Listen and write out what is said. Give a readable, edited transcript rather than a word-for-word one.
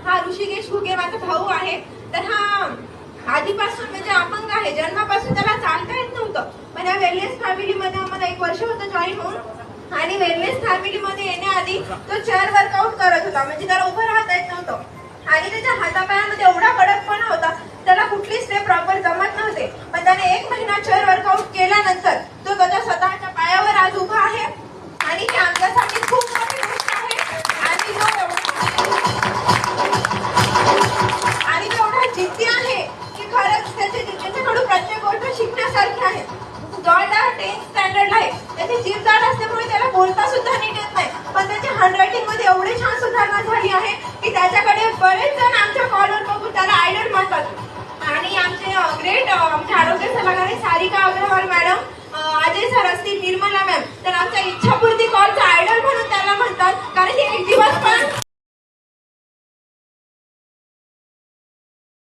हा ऋषिकेश घुगे माझा भाऊ आहे. तर हा आधीपासून म्हणजे अपंग आहे, जन्मापासून त्याला चालता येत नव्हतं. पण या वेलनेस फॅमिलीमध्ये आम्हाला 1 वर्ष होतं जॉईन होऊन. आणि वेलनेस फॅमिलीमध्ये येण्याआधी तो चेअर वर्कआउट करत होता, म्हणजे त्याला उभं राहता येत नव्हतं. आणि त्याच्या हातापायामध्ये एवढा कडकपणा होता, त्याला कुठली स्टेप प्रॉपर जमत नव्हते. पण त्याने 1 महिना चेअर वर्कआउट केल्यानंतर तो त्याच्या स्वतःच्या पायावर आज उभा आहे. आणि ते आमच्यासाठी खूप मोठी गोष्ट आहे. आणि तो एवढा जिद्दी आहे की खरंच त्याच्याकडून प्रत्येक गोष्ट शिकण्यासारखी आहे. जॉयला 10th स्टँडर्डला आहे. त्याची जीभ जाड असल्यामुळे त्याला बोलता सुद्धा नीट येत नाही, पण त्याच्या हँडरायटिंग मध्ये एवढी छान सुधारणा झाली आहे की त्याच्याकडे बरेच